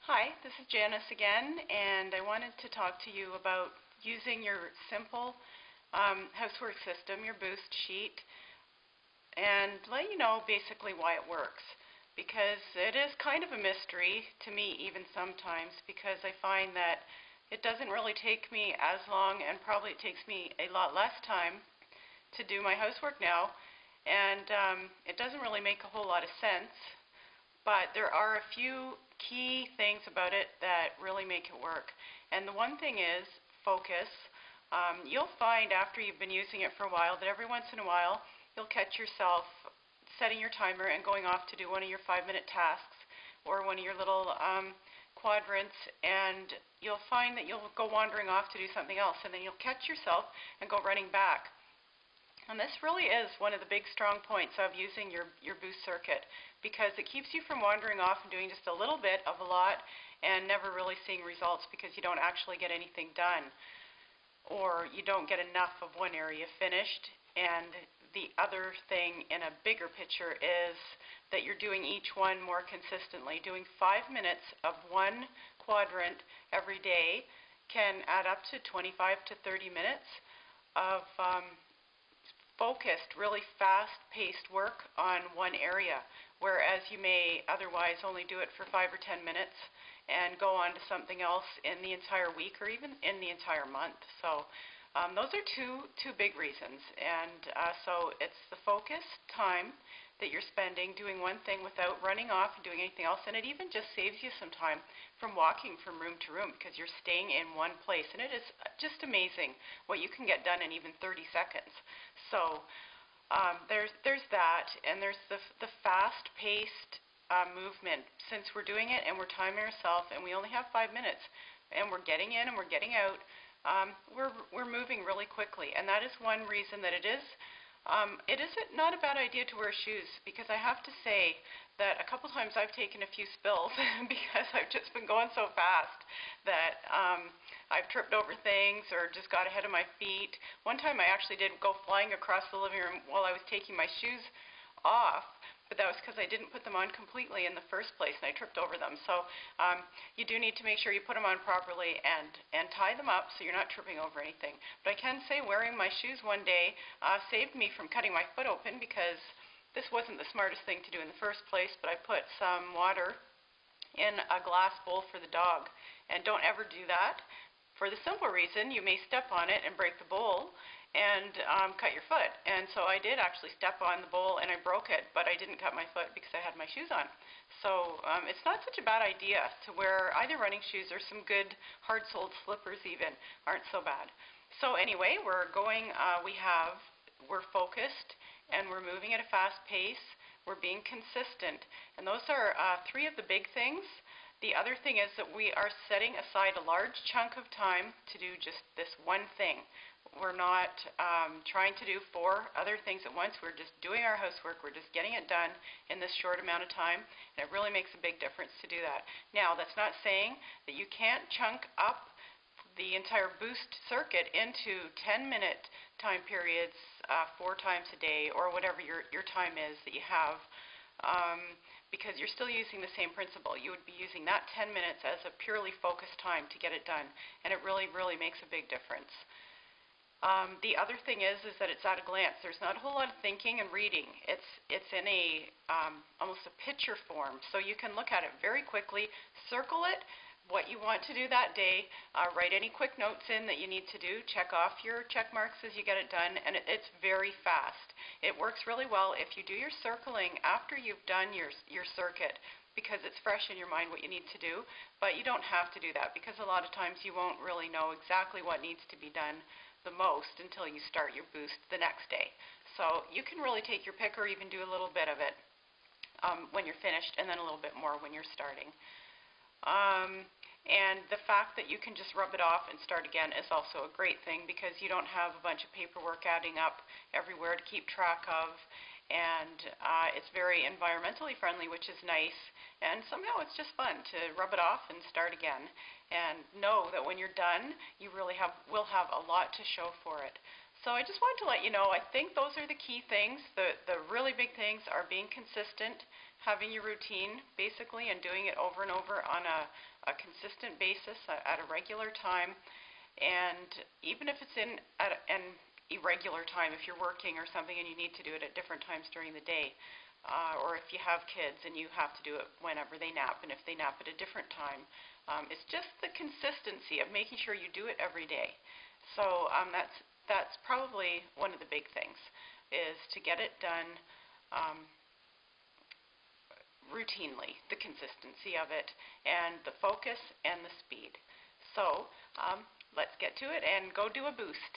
Hi, this is Janice again, and I wanted to talk to you about using your simple housework system, your Boost sheet, and let you know basically why it works. Because it is kind of a mystery to me even sometimes, because I find that it doesn't really take me as long, and probably it takes me a lot less time to do my housework now, and it doesn't really make a whole lot of sense. But there are a few key things about it that really make it work. And the one thing is focus. You'll find after you've been using it for a while that every once in a while you'll catch yourself setting your timer and going off to do one of your 5-minute tasks or one of your little quadrants, and you'll find that you'll go wandering off to do something else, and then you'll catch yourself and go running back. And this really is one of the big strong points of using your Boost circuit, because it keeps you from wandering off and doing just a little bit of a lot and never really seeing results because you don't actually get anything done, or you don't get enough of one area finished. And the other thing in a bigger picture is that you're doing each one more consistently. Doing 5 minutes of one quadrant every day can add up to 25 to 30 minutes of focused, really fast-paced work on one area, whereas you may otherwise only do it for 5 or 10 minutes and go on to something else in the entire week or even in the entire month. So those are two big reasons. And so it's the focused time that you're spending doing one thing without running off and doing anything else, and it even just saves you some time from walking from room to room because you're staying in one place, and it is just amazing what you can get done in even 30 seconds. So there's that, and there's the fast-paced movement. Since we're doing it and we're timing ourselves and we only have 5 minutes and we're getting in and we're getting out, we're moving really quickly, and that is one reason that it is not a bad idea to wear shoes, because I have to say that a couple times I've taken a few spills because I've just been going so fast that I've tripped over things or just got ahead of my feet. One time I actually did go flying across the living room while I was taking my shoes off, but that was because I didn't put them on completely in the first place and I tripped over them. So you do need to make sure you put them on properly and tie them up so you're not tripping over anything. But I can say wearing my shoes one day saved me from cutting my foot open, because this wasn't the smartest thing to do in the first place, but I put some water in a glass bowl for the dog. And don't ever do that, for the simple reason you may step on it and break the bowl and cut your foot. And so I did actually step on the bowl and I broke it, but I didn't cut my foot because I had my shoes on. So it's not such a bad idea to wear either running shoes or some good hard-soled slippers even aren't so bad. So anyway, we're focused and we're moving at a fast pace. We're being consistent. And those are 3 of the big things. The other thing is that we are setting aside a large chunk of time to do just this one thing. We're not trying to do 4 other things at once. We're just doing our housework. We're just getting it done in this short amount of time, and it really makes a big difference to do that. Now, that's not saying that you can't chunk up the entire Boost circuit into 10-minute time periods 4 times a day, or whatever your time is that you have, because you're still using the same principle. You would be using that 10 minutes as a purely focused time to get it done, and it really, really makes a big difference. The other thing is that it's at a glance. There's not a whole lot of thinking and reading. It's in a almost a picture form, so you can look at it very quickly, circle it, what you want to do that day, write any quick notes in that you need to do, check off your check marks as you get it done, and it's very fast. It works really well if you do your circling after you've done your circuit, because it's fresh in your mind what you need to do, but you don't have to do that, because a lot of times you won't really know exactly what needs to be done the most until you start your Boost the next day. So you can really take your pick or even do a little bit of it when you're finished, and then a little bit more when you're starting. And the fact that you can just rub it off and start again is also a great thing, because you don't have a bunch of paperwork adding up everywhere to keep track of, and it's very environmentally friendly, which is nice, and somehow it's just fun to rub it off and start again, and know that when you're done, you really will have a lot to show for it. So I just wanted to let you know, I think those are the key things. The really big things are being consistent, having your routine basically, and doing it over and over on a a consistent basis at a regular time. And even if it's at an irregular time, if you're working or something and you need to do it at different times during the day, or if you have kids and you have to do it whenever they nap, and if they nap at a different time, it's just the consistency of making sure you do it every day. So that's probably one of the big things, is to get it done routinely, the consistency of it, and the focus and the speed. So let's get to it and go do a boost.